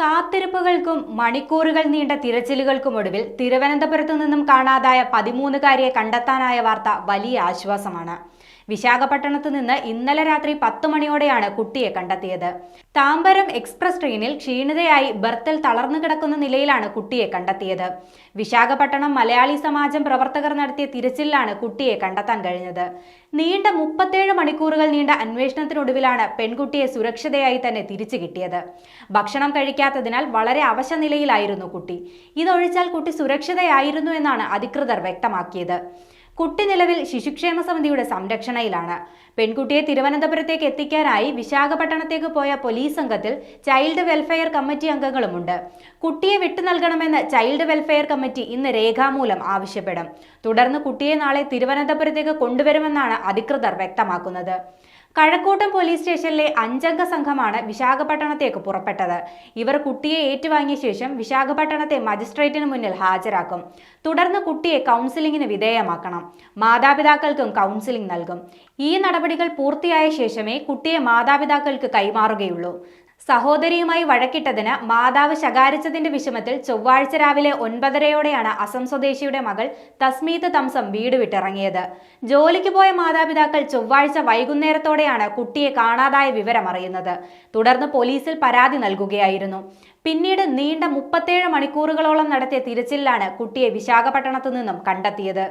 കാത്തിരിപ്പുകൾക്കും മണിക്കൂറുകൾ നീണ്ട തിരച്ചിലുകൾക്കുമൊടുവിൽ തിരുവനന്തപുരത്തു നിന്നും കാണാതായ 13-കാരിയെ കണ്ടെത്താനായ വാർത്ത വലിയ ആശ്വാസമാണ്. വിശാഖപട്ടണത്ത് നിന്ന് ഇന്നലെ രാത്രി 10 മണിയോടെയാണ് കുട്ടിയെ കണ്ടെത്തിയത്. താമ്പരം എക്സ്പ്രസ് ട്രെയിനിൽ ക്ഷീണിതയായി ബർത്തിൽ തളർന്നു കിടക്കുന്ന നിലയിലാണ് കുട്ടിയെ കണ്ടെത്തിയത്. വിശാഖപട്ടണം മലയാളി സമാജം പ്രവർത്തകർ നടത്തിയ തിരച്ചിലിലാണ് കുട്ടിയെ കണ്ടെത്താൻ കഴിഞ്ഞത്. നീണ്ട 37 മണിക്കൂറുകൾ നീണ്ട അന്വേഷണത്തിനൊടുവിലാണ് പെൺകുട്ടിയെ സുരക്ഷിതയായി തന്നെ തിരിച്ചു കിട്ടിയത്. ഭക്ഷണം കഴിക്കാത്തതിനാൽ വളരെ അവശനിലയിലായിരുന്നു കുട്ടി. ഇതൊഴിച്ചാൽ കുട്ടി സുരക്ഷിതയായിരുന്നു എന്നാണ് അധികൃതർ വ്യക്തമാക്കിയത്. കുട്ടി നിലവിൽ ശിശുക്ഷേമ സമിതിയുടെ സംരക്ഷണയിലാണ്. പെൺകുട്ടിയെ തിരുവനന്തപുരത്തേക്ക് എത്തിക്കാനായി വിശാഖപട്ടണത്തേക്ക് പോയ പോലീസ് സംഘത്തിൽ ചൈൽഡ് വെൽഫെയർ കമ്മിറ്റി അംഗങ്ങളുമുണ്ട്. കുട്ടിയെ വിട്ടു നൽകണമെന്ന് ചൈൽഡ് വെൽഫെയർ കമ്മിറ്റി ഇന്ന് രേഖാമൂലം ആവശ്യപ്പെടും. തുടർന്ന് കുട്ടിയെ നാളെ തിരുവനന്തപുരത്തേക്ക് കൊണ്ടുവരുമെന്നാണ് അധികൃതർ വ്യക്തമാക്കുന്നത്. കഴക്കൂട്ടം പോലീസ് സ്റ്റേഷനിലെ 5-അംഗ സംഘമാണ് വിശാഖപട്ടണത്തേക്ക് പുറപ്പെട്ടത്. ഇവർ കുട്ടിയെ ഏറ്റുവാങ്ങിയ ശേഷം വിശാഖപട്ടണത്തെ മജിസ്ട്രേറ്റിന് മുന്നിൽ ഹാജരാക്കും. തുടർന്ന് കുട്ടിയെ കൗൺസിലിംഗിന് വിധേയമാക്കണം. മാതാപിതാക്കൾക്കും കൗൺസിലിംഗ് നൽകും. ഈ നടപടികൾ പൂർത്തിയായ ശേഷമേ കുട്ടിയെ മാതാപിതാക്കൾക്ക് കൈമാറുകയുള്ളൂ. സഹോദരിയുമായി വഴക്കിട്ടതിന് മാതാവ് ശകാരിച്ചതിന്റെ വിഷമത്തിൽ ചൊവ്വാഴ്ച രാവിലെ 9:30-യോടെയാണ് അസം സ്വദേശിയുടെ മകൾ തസ്മീത് തംസം വീട് വിട്ടിറങ്ങിയത്. ജോലിക്ക് പോയ മാതാപിതാക്കൾ ചൊവ്വാഴ്ച വൈകുന്നേരത്തോടെയാണ് കുട്ടിയെ കാണാതായ വിവരം അറിയുന്നത്. തുടർന്ന് പോലീസിൽ പരാതി നൽകുകയായിരുന്നു. പിന്നീട് നീണ്ട 37 മണിക്കൂറുകളോളം നടത്തിയ തിരച്ചിലിലാണ് കുട്ടിയെ വിശാഖപട്ടണത്തു നിന്നും കണ്ടെത്തിയത്.